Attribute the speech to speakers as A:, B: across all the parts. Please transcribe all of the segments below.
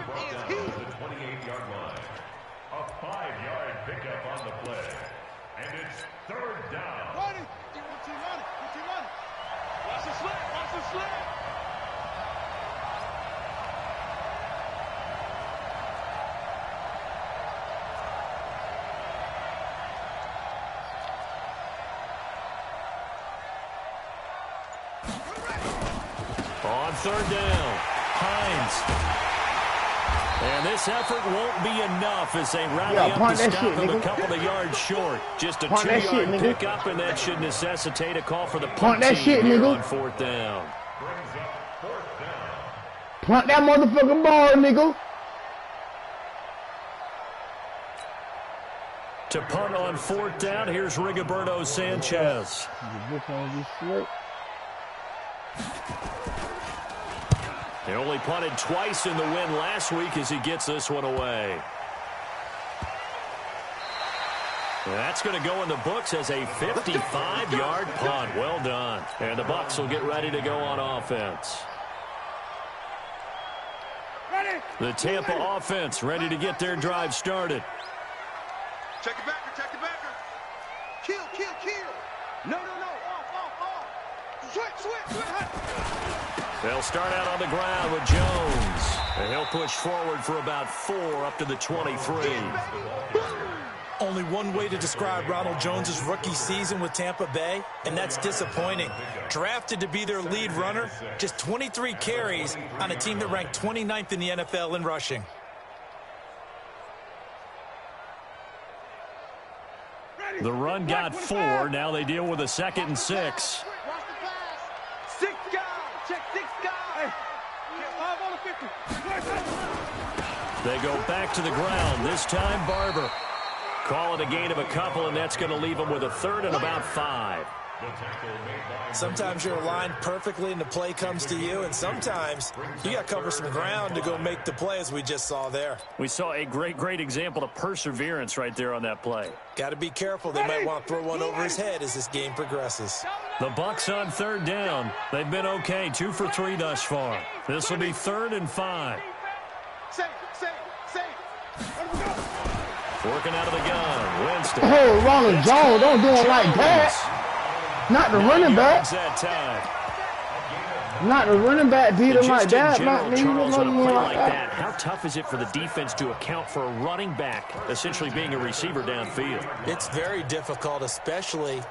A: brought down to the 28-yard line. A 5-yard pickup on the play. And it's third down.
B: Run it. Put your money. Put your money. Watch the slip. Watch the slip.
C: On third down, Hines. And this effort won't be enough as they rally up to stop him a couple of yards short. Just a 2-yard pickup, and that should necessitate a call for the punt team here on fourth down.
D: Punt that motherfucking ball, nigga.
C: To punt on fourth down, here's Rigoberto Sanchez. They only punted twice in the win last week as he gets this one away. That's going to go in the books as a 55-yard punt. Well done. And the Bucs will get ready to go on offense. The Tampa offense ready to get their drive started.
B: Check it back. Check it back. Kill. No. Off. Switch.
C: They'll start out on the ground with Jones. And he'll push forward for about 4 up to the 23.
E: Only one way to describe Ronald Jones' rookie season with Tampa Bay, and that's disappointing. Drafted to be their lead runner, just 23 carries on a team that ranked 29th in the NFL in rushing.
C: The run got 4. Now they deal with a 2nd and 6. They go back to the ground. This time, Barber. Call it a gain of a couple, and that's going to leave them with a 3rd and about 5.
E: Sometimes you're aligned perfectly and the play comes to you, and sometimes you got to cover some ground to go make the play, as we just saw there.
C: We saw a great example of perseverance right there on that play.
E: Got to be careful. They might want to throw one over his head as this game progresses.
C: The Bucs on third down. They've been okay, 2 for 3 thus far. This will be 3rd and 5. Working out of the gun, Winston.
D: Oh, Ronald Jones, don't do it like that. Not the running back. Not the running back did it like that. Not me.
C: Like that. How tough is it for the defense to account for a running back essentially being a receiver downfield?
E: It's very difficult, especially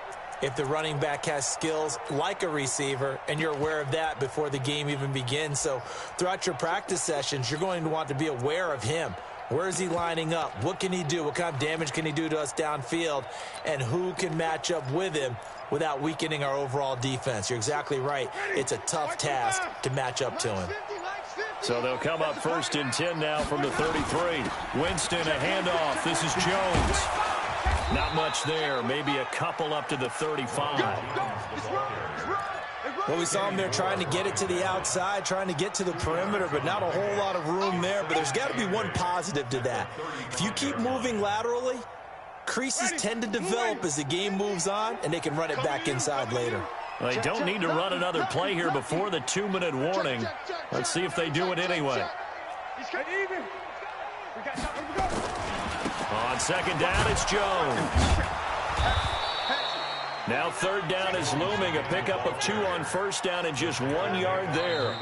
E: if the running back has skills like a receiver, and you're aware of that before the game even begins. So throughout your practice sessions, you're going to want to be aware of him. Where is he lining up? What can he do? What kind of damage can he do to us downfield? And who can match up with him without weakening our overall defense? You're exactly right. It's a tough task to match up to him.
C: So they'll come up 1st and 10 now from the 33. Winston, a handoff. This is Jones. Not much there. Maybe a couple up to the 35.
E: Well, we saw him there trying to get it to the outside, trying to get to the perimeter, but not a whole lot of room there. But there's got to be one positive to that. If you keep moving laterally, creases tend to develop as the game moves on, and they can run it back inside later.
C: They don't need to run another play here before the 2-minute warning. Let's see if they do it anyway. On 2nd down, it's Jones. Now 3rd down is looming. A pickup of 2 on 1st down and just 1 yard there.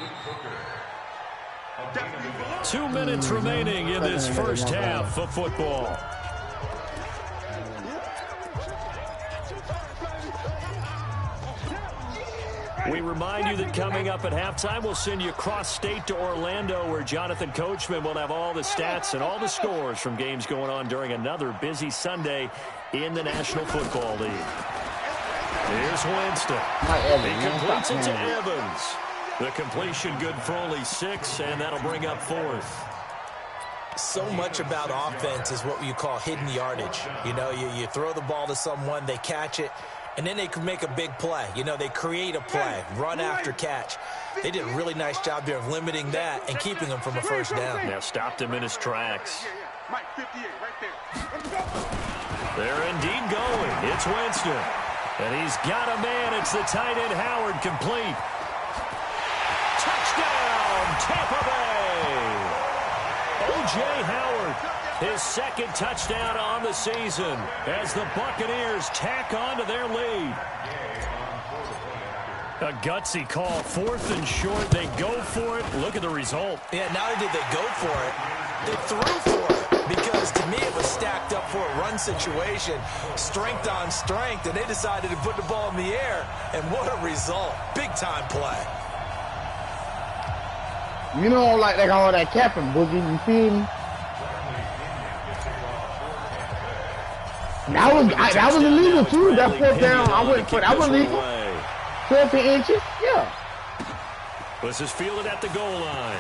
C: 2 minutes remaining in this first half of football. We remind you that coming up at halftime, we'll send you cross-state to Orlando, where Jonathan Coachman will have all the stats and all the scores from games going on during another busy Sunday in the National Football League. Here's Winston. He completes it to Evans. The completion good for only 6, and that'll bring up 4th.
E: So much about offense is what you call hidden yardage. You know, you throw the ball to someone, they catch it, and then they can make a big play. You know, they create a play, run after catch. They did a really nice job there of limiting that and keeping him from a 1st down.
C: Now stopped him in his tracks. They're indeed going. It's Winston. And he's got a man. It's the tight end Howard, complete. Touchdown, Tampa Bay. O.J. Howard, his second touchdown on the season as the Buccaneers tack on to their lead. A gutsy call, 4th and short. They go for it. Look at the result.
E: Yeah, not only did they go for it, they threw for it. Because to me, it was stacked up for a run situation, strength on strength, and they decided to put the ball in the air. And what a result. Big-time play.
D: You know, like they got all that capping, Boogie. You feel me? That was illegal too. That 4th down, I wouldn't put. That was legal. 12 inches, yeah.
C: This is fielded at the goal line.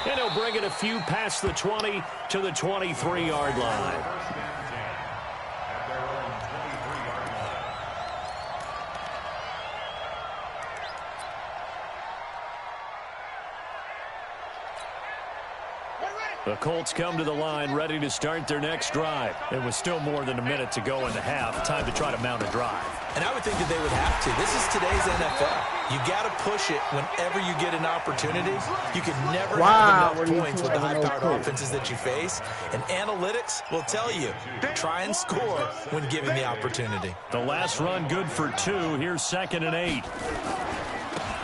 C: And he'll bring it a few past the 20 to the 23-yard line. The Colts come to the line ready to start their next drive. It was still more than a minute to go in the half. Time to try to mount a drive.
E: And I would think that they would have to. This is today's NFL. You got to push it whenever you get an opportunity. You can never have enough points with the high-powered offenses that you face. And analytics will tell you, try and score when given the opportunity.
C: The last run good for 2. Here's 2nd and 8.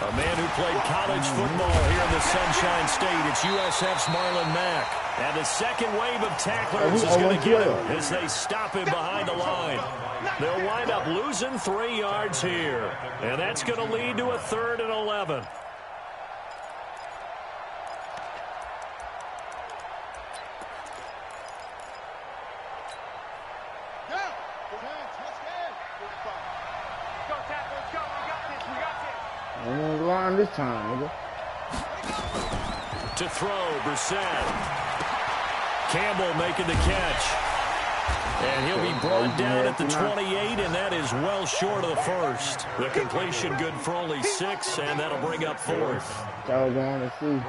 C: A man who played college football here in the Sunshine State. It's USF's Marlon Mack. And the second wave of tacklers is going to get him as they stop him behind the line. They'll wind up losing 3 yards here. And that's going to lead to a 3rd and 11.
D: Line this time, nigga.
C: To throw, Brissett. Campbell making the catch. And he'll be brought down at the 28, and that is well short of the 1st. The completion good for only 6, and that'll bring up 4th.
D: Y'all going to see.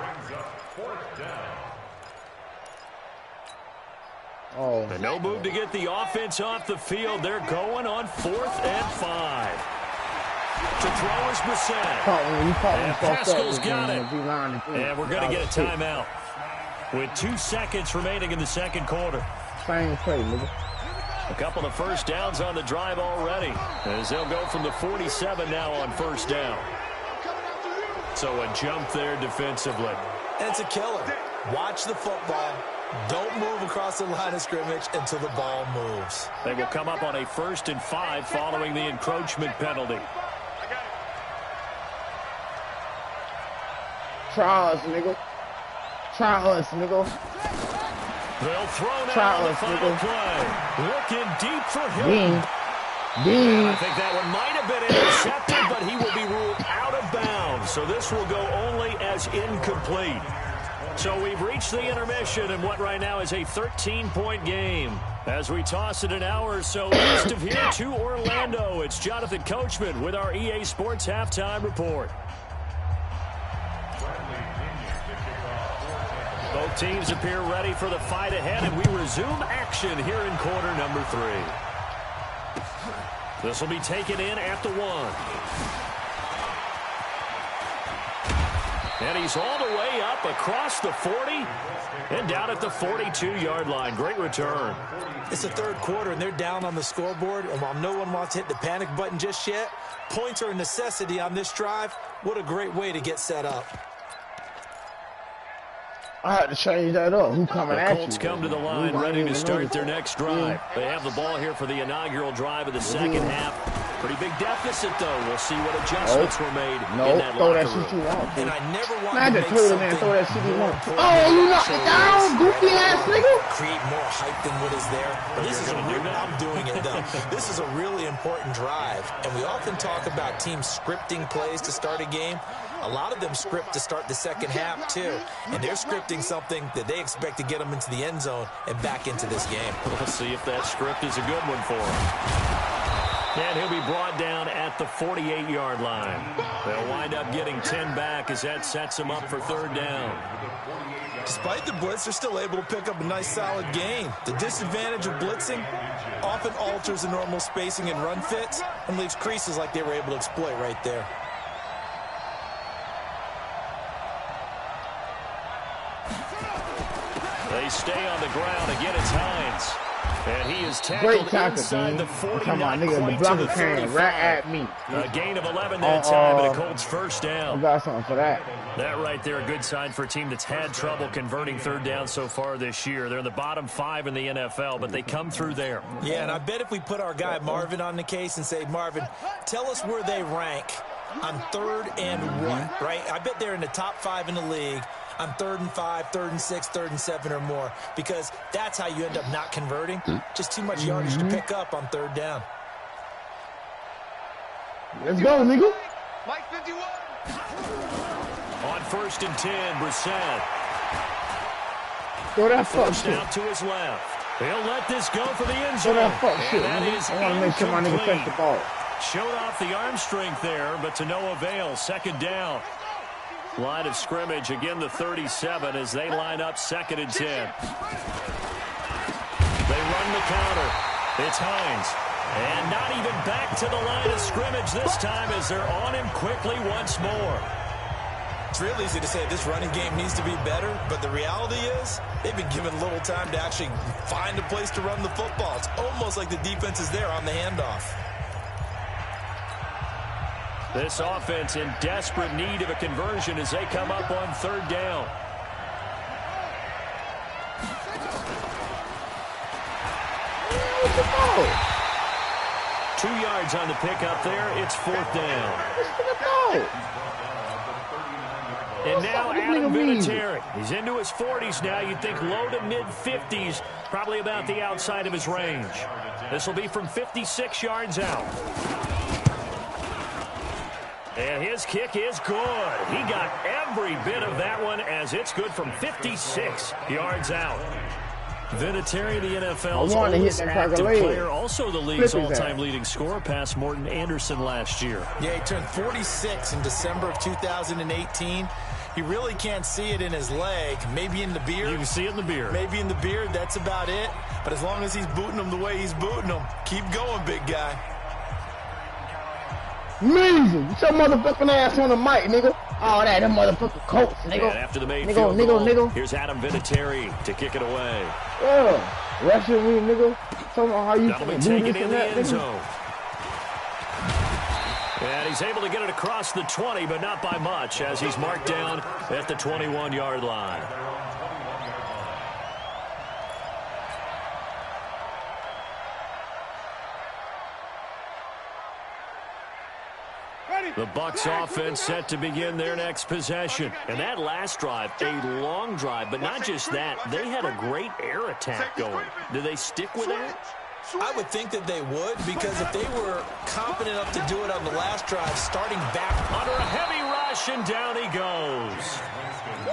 D: Oh.
C: And no move to get the offense off the field. They're going on 4th and 5. To throw is Brissett. And Pascal's got it. And we're going to get a timeout with 2 seconds remaining in the second quarter.
D: Same play, nigga.
C: A couple of first downs on the drive already, as they'll go from the 47 now on 1st down. So a jump there defensively.
E: And it's a killer. Watch the football. Don't move across the line of scrimmage until the ball moves.
C: They will come up on a 1st and 5 following the encroachment penalty.
D: Try us, nigga. Try us, nigga.
C: They'll throw now on the final play. Looking deep for him.
D: Dean.
C: I think that one might have been intercepted, but he will be ruled out of bounds. So this will go only as incomplete. So we've reached the intermission in what right now is a 13-point game. As we toss it an hour or so east of here to Orlando, it's Jonathan Coachman with our EA Sports Halftime Report. Both teams appear ready for the fight ahead, and we resume action here in quarter number 3. This will be taken in at the 1. And he's all the way up across the 40 and down at the 42-yard line. Great return.
E: It's the 3rd quarter, and they're down on the scoreboard. And while no one wants to hit the panic button just yet, points are a necessity on this drive. What a great way to get set up.
D: I had to change that up. Who coming at you?
C: The Colts come to the line ready to start their next drive. They have the ball here for the inaugural drive of the second half. Pretty big deficit, though. We'll see what adjustments were made in that locker room.
E: And I never want to make something
D: throw that shit you want. Oh, you knocked it down, goofy ass nigga.
E: Create more hype than what is there. This is I'm doing it, though. This is a really important drive. And we often talk about teams scripting plays to start a game. A lot of them script to start the second half, too. And they're scripting something that they expect to get them into the end zone and back into this game.
C: We'll see if that script is a good one for him. And he'll be brought down at the 48-yard line. They'll wind up getting 10 back as that sets them up for 3rd down.
E: Despite the blitz, they're still able to pick up a nice, solid gain. The disadvantage of blitzing often alters the normal spacing and run fits and leaves creases like they were able to exploit right there.
C: They stay on the ground. Again, it's Hines. And he is tackled inside the 40, not quite to the 35.
D: Right at me.
C: A gain of 11 that time, and a Colts first down.
D: I got something for that.
C: That right there, a good sign for a team that's had trouble converting third down so far this year. They're in the bottom 5 in the NFL, but they come through there.
E: Yeah, and I bet if we put our guy Marvin on the case and say, Marvin, tell us where they rank on 3rd and 1, right? I bet they're in the top 5 in the league on 3rd and 5, 3rd and 6, 3rd and 7 or more, because that's how you end up not converting. Just too much yardage to pick up on 3rd down.
D: Let's go, nigga.
B: Mike 51.
C: On 1st and 10, Brissett.
D: Throw that fuck
C: First
D: shit.
C: out to his left. He'll let this go for the end
D: Throw
C: zone.
D: that fuck shit,
C: And that
D: nigga.
C: is
D: I want to make sure my nigga
C: incomplete.
D: catch the ball.
C: Showed off the arm strength there, but to no avail. 2nd down. Line of scrimmage, again the 37 as they line up 2nd and 10. They run the counter. It's Hines. And not even back to the line of scrimmage this time as they're on him quickly once more.
E: It's real easy to say this running game needs to be better, but the reality is they've been given little time to actually find a place to run the football. It's almost like the defense is there on the handoff.
C: This offense in desperate need of a conversion as they come up on 3rd down.
D: What's the ball?
C: 2 yards on the pickup there. It's 4th down.
D: What's the ball?
C: And now
D: What's up with
C: Adam
D: this nigga mean?
C: Vinatieri. He's into his 40s now. You'd think low to mid-50s, probably about the outside of his range. This will be from 56 yards out. And his kick is good. He got every bit of that one as it's good from 56 yards out. Vinatieri, the NFL's oldest active player, also the league's all-time leading scorer, past Morton Anderson last year.
E: Yeah, he turned 46 in December of 2018. He really can't see it in his leg, maybe in the beard.
C: You can see it in the beard.
E: Maybe in the beard, that's about it. But as long as he's booting him the way he's booting him, keep going, big guy.
D: Amazing. Get your motherfucking ass on the mic, nigga. Oh, that them motherfucking Colts, nigga.
C: And after the made field goal, here's Adam Vinatieri to kick it away.
D: Yeah. Rushing me, nigga. Tell me how you
C: That'll be
D: do
C: taken
D: this
C: in
D: and
C: the
D: that,
C: end
D: nigga.
C: zone. And he's able to get it across the 20, but not by much, as he's marked down at the 21-yard line. The Bucs offense set to begin their next possession. And that last drive, a long drive, but not just that. They had a great air attack going. Do they stick with that?
E: I would think that they would, because if they were confident enough to do it on the last drive, starting back
C: under a heavy rush, and down he goes.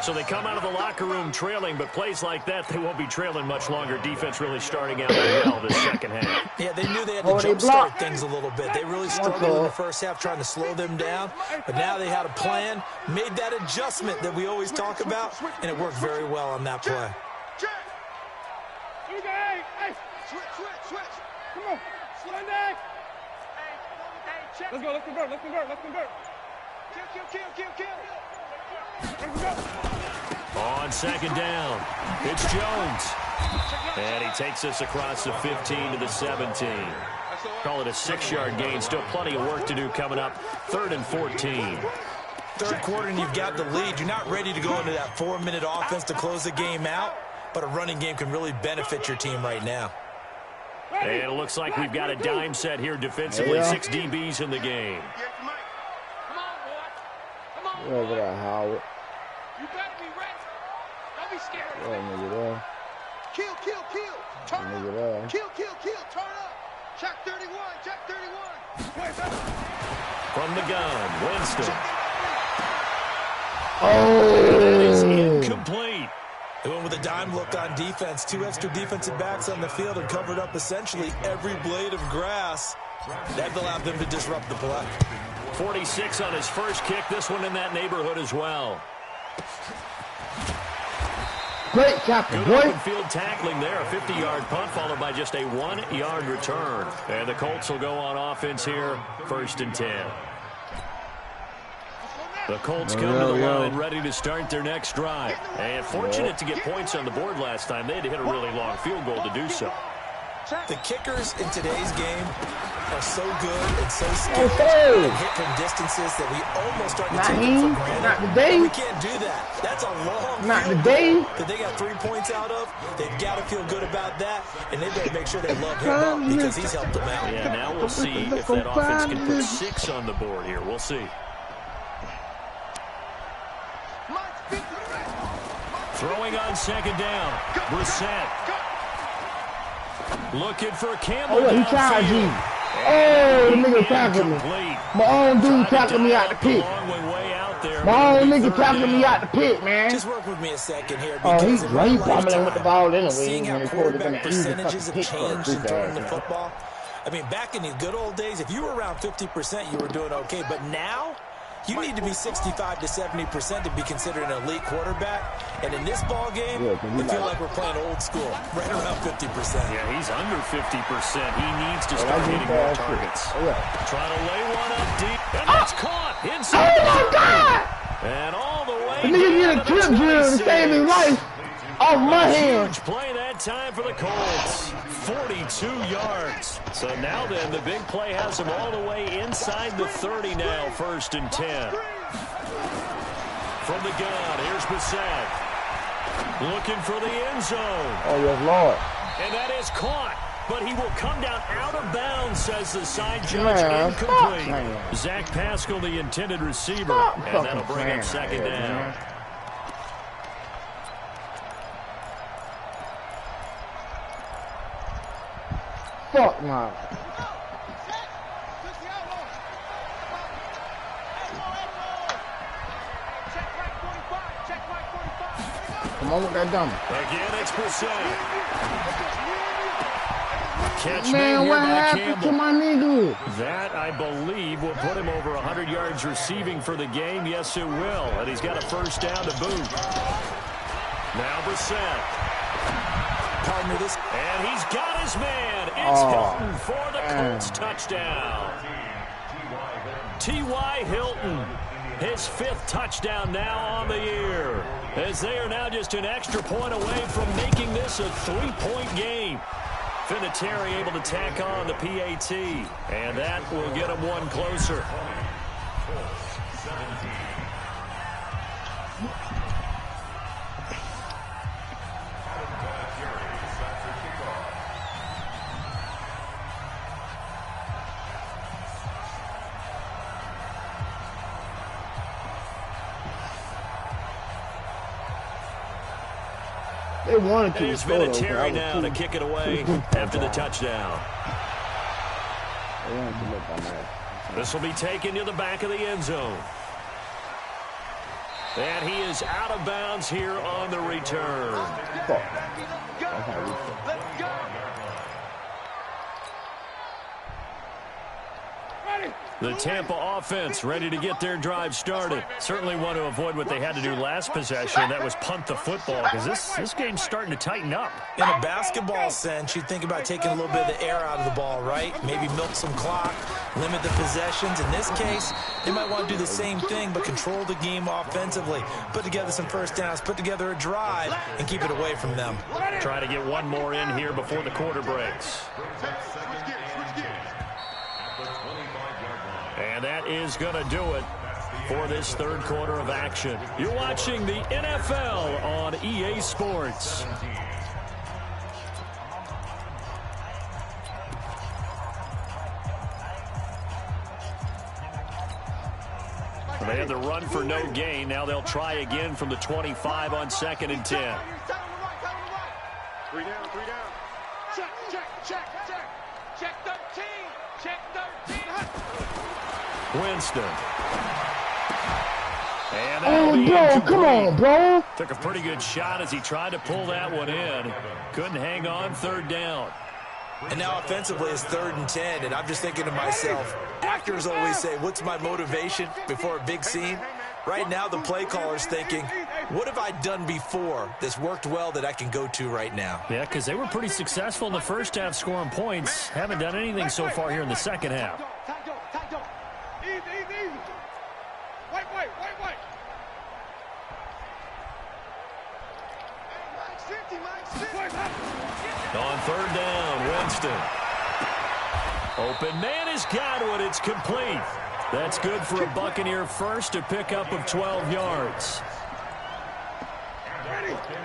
C: So they come out of the locker room trailing, but plays like that, they won't be trailing much longer. Defense really starting out well this second half.
E: Yeah, they knew they had to jumpstart things a little bit. They really struggled in the first half trying to slow them down, but now they had a plan, made that adjustment that we always talk about, and it worked very well on that play.
B: Hey, switch. Come on, Sunday. Let's go, let's convert. Kill.
C: On second down, it's Jones. And he takes us across the 15 to the 17. Call it a 6-yard gain. Still plenty of work to do coming up. 3rd and 14.
E: Third quarter and you've got the lead. You're not ready to go into that 4-minute offense to close the game out, but a running game can really benefit your team right now.
C: And it looks like we've got a dime set here defensively. 6 DBs in the game.
D: Over there, Howard.
B: You better be ready. Don't be scared.
D: Yeah, nigga there.
B: Kill. Turn
D: Nigga
B: up.
D: there.
B: Kill. Turn up. Check 31.
C: From the gun, Winston.
D: Oh!
C: That is incomplete.
E: They went with a dime look on defense. 2 extra defensive backs on the field and covered up essentially every blade of grass. That allowed them to disrupt the play.
C: 46 on his first kick. This one in that neighborhood as well.
D: Great tackle,
C: Good
D: boy.
C: open field tackling there. A 50-yard punt followed by just a 1-yard return. And the Colts will go on offense here. 1st and 10. The Colts come to the line ready to start their next drive. And fortunate to get points on the board last time. They had to hit a really long field goal to do so.
E: The kickers in today's game are so good and so skilled and hit from distances that we almost start to take them for granted.
D: Not today.
E: We can't do that. That's a long
D: Not
E: field
D: today.
E: goal that they got 3 points out of. They've got to feel good about that, and they better make sure they love him up because he's helped them out.
C: Yeah, now we'll see if that offense can put 6 on the board here. We'll see. Throwing on second down. Brissett. Looking for Campbell.
D: Oh, he tried you. Oh, the nigga tackled me. My own dude tackled me out the pit. My own nigga tackled me out the pit, man.
E: Just work with me a second here.
D: Oh, he's great fumbling with the ball anyway.
E: Seeing how quarterback percentages have changed in throwing the football. I mean, back in the good old days, if you were around 50%, you were doing okay. But now, you need to be 65 to 70% to be considered an elite quarterback. And in this ball game, we feel like we're playing old school, right around 50%.
C: Yeah, he's under 50%. He needs to start hitting more targets. Trying to lay one up deep, and that's caught inside.
D: Oh, my God!
C: And all the way.
D: The nigga did a clip drill to save his life off my hand.
C: Huge play that time for the Colts. 42 yards. So now then, the big play has him all the way inside the 30 now, 1st and 10. From the gun, here's Brissett. Looking for the end zone.
D: Oh, yes, Lord.
C: And that is caught. But he will come down out of bounds, says the side judge. Incomplete. Zach Pascal, the intended receiver. And that'll bring up second down.
D: Fuck no. Come on with that dummy.
C: Again, it's Brissett. Catch
D: Man, what happened
C: Campbell.
D: to my nigga?
C: That, I believe, will put him over 100 yards receiving for the game. Yes, it will. And he's got a first down to boot. Now Brissett.
E: Pardon me, this.
C: And he's got his man. It's Hilton for the Colts touchdown. T.Y. Hilton, his 5th touchdown now on the year. As they are now just an extra point away from making this a 3-point game. Vinatieri able to tack on the PAT. And that will get him one closer.
D: They wanted to.
C: There's Vinatieri now to kick it away after the touchdown. This will be taken to the back of the end zone. And he is out of bounds here on the return. The Tampa offense ready to get their drive started. Certainly want to avoid what they had to do last possession. That was punt the football, because this game's starting to tighten up.
E: In a basketball sense, you think about taking a little bit of the air out of the ball, right? Maybe milk some clock, limit the possessions. In this case, they might want to do the same thing, but control the game offensively. Put together some first downs, put together a drive, and keep it away from them.
C: Try to get one more in here before the quarter breaks. And that is going to do it for this 3rd quarter of action. You're watching the NFL on EA Sports. They had the run for no gain. Now they'll try again from the 25 on 2nd and 10.
B: 3 down, 3 down. Check, check, check, check. Check 13. Check 13.
C: Winston. And
D: Oh, bro, come on, bro.
C: Took a pretty good shot as he tried to pull that one in. Couldn't hang on, 3rd down.
E: And now offensively it's 3rd and 10, and I'm just thinking to myself, actors always say, what's my motivation before a big scene? Right now the play caller's thinking, what have I done before that's worked well that I can go to right now?
C: Yeah, because they were pretty successful in the first half scoring points. Haven't done anything so far here in the second half.
B: Easy, easy, easy. Wait, wait, wait,
C: On third down, Winston. Open man has got one. It's complete. That's good for a Buccaneer first, a pickup of 12 yards.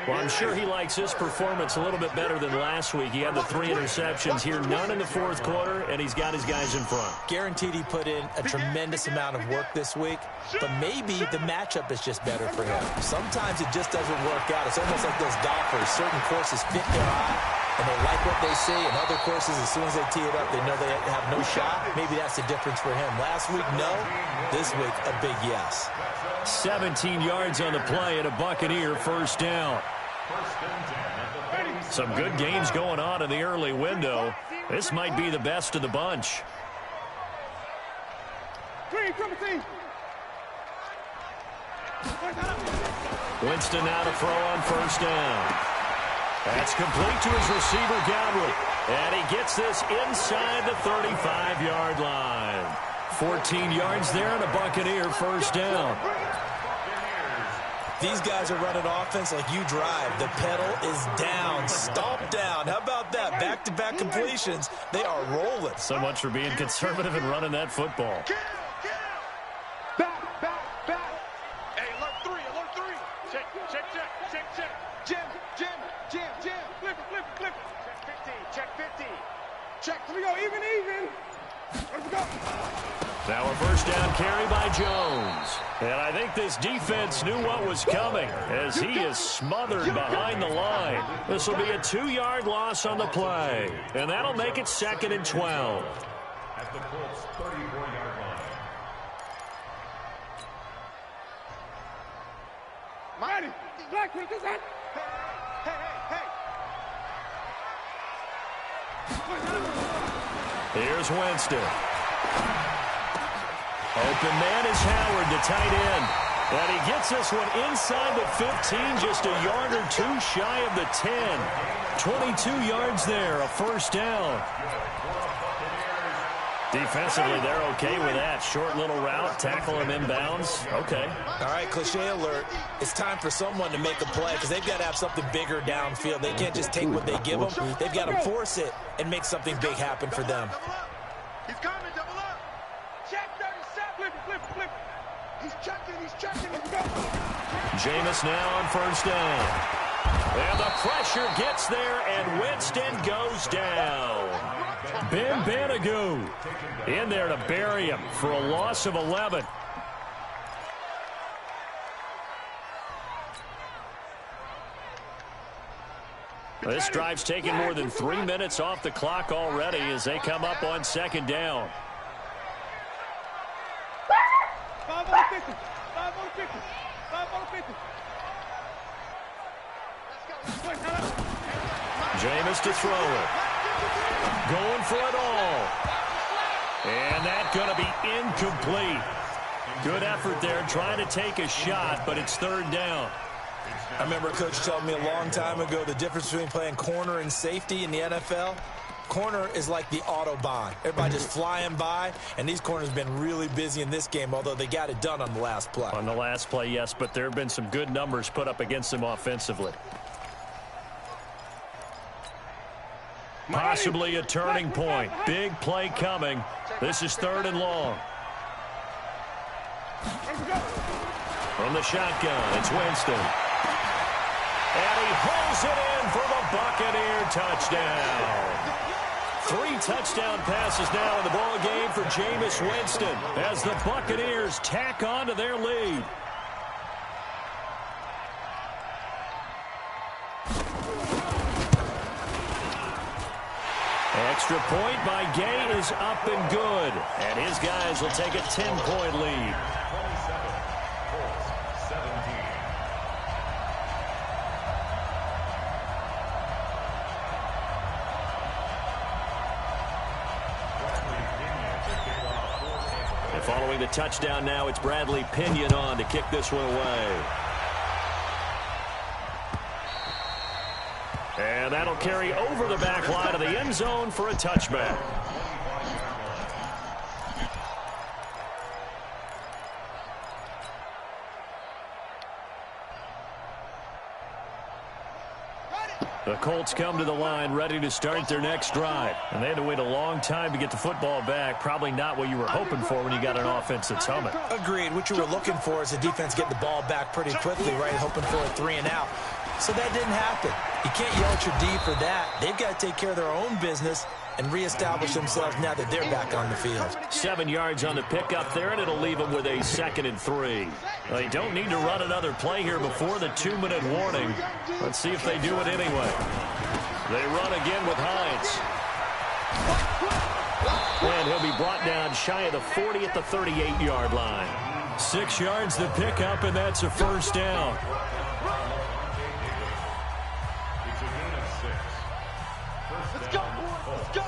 C: Well, I'm sure he likes this performance a little bit better than last week. He had the 3 interceptions here, none in the fourth quarter, and he's got his guys in front.
E: Guaranteed he put in a tremendous amount of work this week, but maybe the matchup is just better for him. Sometimes it just doesn't work out. It's almost like those golfers. Certain courses fit their eye, and they like what they see, and other courses, as soon as they tee it up, they know they have no shot. Maybe that's the difference for him. Last week, no. This week, a big yes.
C: 17 yards on the play and a Buccaneer first down. Some good games going on in the early window. This might be the best of the bunch. Winston now to throw on first down. That's complete to his receiver, Godwin. And he gets this inside the 35-yard line. 14 yards there and a Buccaneer first down.
E: These guys are running offense like you drive. The pedal is down, stomp down. How about that? Back-to-back completions. They are rolling.
C: So much for being conservative and running that football.
B: Back. Hey, alert three. Check. Jam. Flip it. Check 50. Check. Here we go, even. Let's go.
C: Now a first down carry by Jones. And I think this defense knew what was coming as he is smothered behind the line. This will be a 2-yard loss on the play. And that'll make it 2nd and 12.
A: At the Colts' 34-yard line.
B: Mighty. Black with this hat. Hey.
C: Here's Winston. Open man is Howard, the tight end. And he gets this one inside the 15, just a yard or two shy of the 10. 22 yards there, a first down. Defensively, they're okay with that. Short little route, tackle him inbounds. Okay.
E: All right, cliche alert. It's time for someone to make a play because they've got to have something bigger downfield. They can't just take what they give them. They've got to force it and make something big happen for them.
B: He's coming, double up. Check 37. Flip. He's checking. Let's go.
C: Jameis now on first down. And the pressure gets there, and Winston goes down. Ben Banagoo in there to bury him for a loss of 11. This drive's taken more than 3 minutes off the clock already as they come up on second down.
B: 5 on 50. 5 on 50. 5 on 50.
C: Jameis to throw it. Going for it all. And that's going to be incomplete. Good effort there trying to take a shot, but it's third down.
E: I remember Coach telling me a long time ago the difference between playing corner and safety in the NFL. Corner is like the Autobahn. Everybody just flying by, and these corners have been really busy in this game, although they got it done on the last play.
C: On the last play, yes, but there have been some good numbers put up against them offensively. Possibly a turning point. Big play coming. This is 3rd and long. From the shotgun, it's Winston. And he pulls it in for the Buccaneer touchdown. 3 touchdown passes now in the ball game for Jameis Winston as the Buccaneers tack on to their lead. Extra point by Gay is up and good. And his guys will take a 10-point lead.
A: 27, Colts 17.
C: And following the touchdown now, it's Bradley Pinion on to kick this one away. And that'll carry over the back line of the end zone for a touchback. The Colts come to the line ready to start their next drive. And they had to wait a long time to get the football back. Probably not what you were hoping for when you got an offense that's humming.
E: Agreed. What you were looking for is the defense getting the ball back pretty quickly, right? Hoping for a 3 and out. So that didn't happen. You can't yell at your D for that. They've got to take care of their own business and reestablish themselves now that they're back on the field.
C: 7 yards on the pickup there, and it'll leave them with a 2nd and 3. They don't need to run another play here before the 2-minute warning. Let's see if they do it anyway. They run again with Hines. And he'll be brought down shy of the 40 at the 38-yard line. 6 yards to pick up, and that's a first down.
B: Let's go, let's go.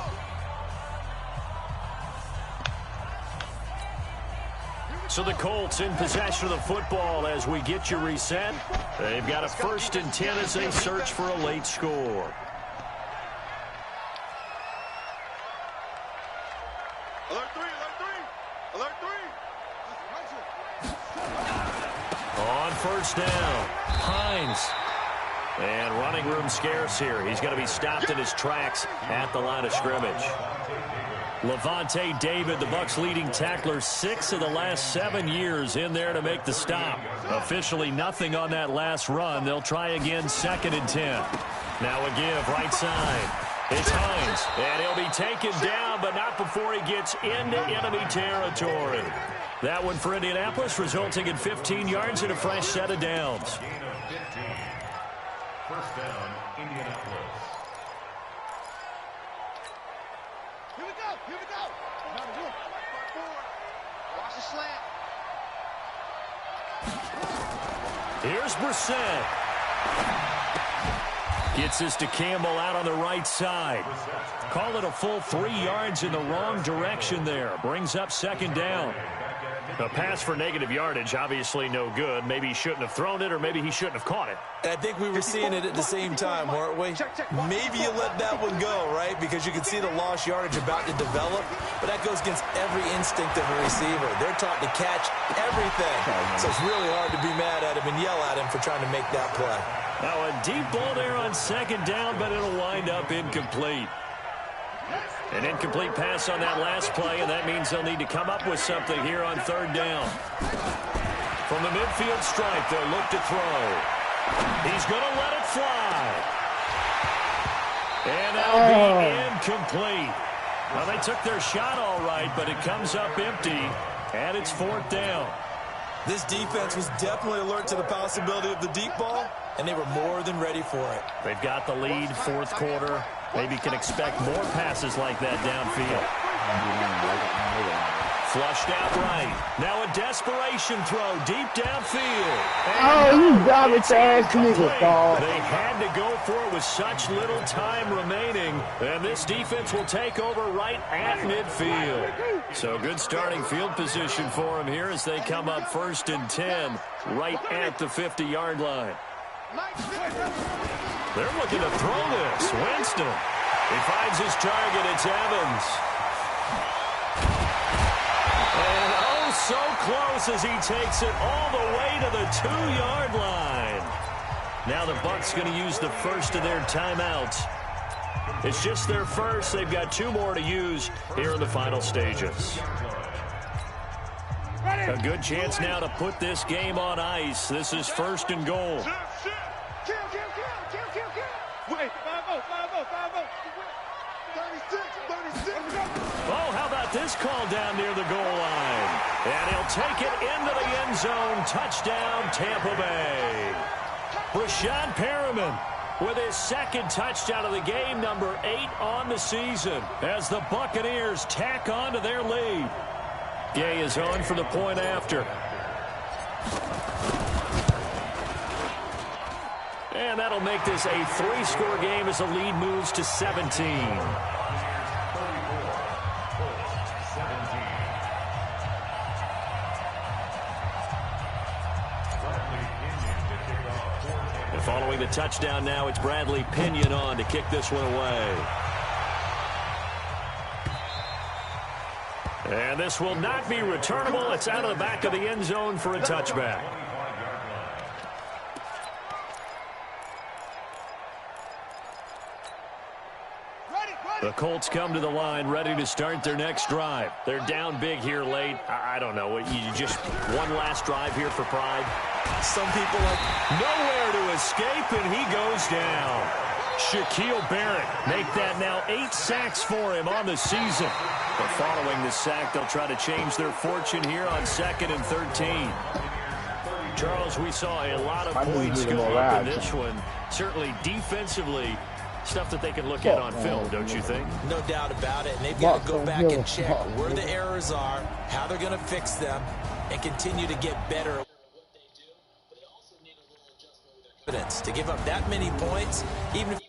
C: So the Colts in possession of the football as we get you reset. They've got a 1st and 10 as they search for a late score.
B: Alert 3, alert 3, alert 3.
C: On first down, Hines. And running room scarce here. He's going to be stopped in his tracks at the line of scrimmage. Levante David, the Bucs' leading tackler, 6 of the last 7 years in there to make the stop. Officially nothing on that last run. They'll try again, 2nd and 10. Now a give, right side. It's Hines, and he'll be taken down, but not before he gets into enemy territory. That one for Indianapolis, resulting in 15 yards and a fresh set of downs.
A: First down, Indianapolis.
B: Here we go, here we go. Watch the slant.
C: Here's Brissett. Gets this to Campbell out on the right side. Call it a full 3 yards in the wrong direction there. Brings up 2nd down. A pass for negative yardage, obviously no good. Maybe he shouldn't have thrown it, or maybe he shouldn't have caught it.
E: I think we were seeing it at the same time, weren't we? Maybe you let that one go, right? Because you can see the lost yardage about to develop. But that goes against every instinct of a receiver. They're taught to catch everything. So it's really hard to be mad at him and yell at him for trying to make that play.
C: Now a deep ball there on 2nd down, but it'll wind up incomplete. An incomplete pass on that last play, and that means they'll need to come up with something here on 3rd down. From the midfield stripe, they'll look to throw. He's going to let it fly. And that'll be incomplete. Well, they took their shot all right, but it comes up empty, and it's 4th down.
E: This defense was definitely alert to the possibility of the deep ball, and they were more than ready for it.
C: They've got the lead, 4th quarter. Maybe can expect more passes like that downfield. Flushed out right. Now a desperation throw deep downfield.
D: Oh, you garbage ass nigga, dog.
C: They had to go for it with such little time remaining. And this defense will take over right at midfield. So good starting field position for them here as they come up 1st and 10 right at the 50-yard line. They're looking to throw this. Winston. He finds his target. It's Evans. And oh, so close as he takes it all the way to the 2-yard line. Now the Bucs going to use the first of their timeouts. It's just their first. They've got 2 more to use here in the final stages. A good chance now to put this game on ice. This is 1st and goal.
B: Kill. Wait, 5-0. 36.
C: Oh, how about this call down near the goal line? And he'll take it into the end zone. Touchdown, Tampa Bay. Rashad Perriman with his 2nd touchdown of the game, number 8 on the season, as the Buccaneers tack on to their lead. Gay is on for the point after. And that'll make this a 3-score game as the lead moves to 17. And following the touchdown now, it's Bradley Pinion on to kick this one away. And this will not be returnable. It's out of the back of the end zone for a touchback. The Colts come to the line ready to start their next drive. They're down big here late. I don't know. You just one last drive here for pride.
E: Some people like
C: nowhere to escape, and he goes down. Shaquille Barrett make that now 8 sacks for him on the season. But following the sack, they'll try to change their fortune here on 2nd and 13. Charles, we saw a lot of points go up in this one. Certainly defensively, stuff that they can look at on film, don't you think?
E: No doubt about it. And they've got to go back and check where the errors are, how they're going to fix them, and continue to get better at what they do. But they also need a little adjustment with their confidence. To give up that many points, even if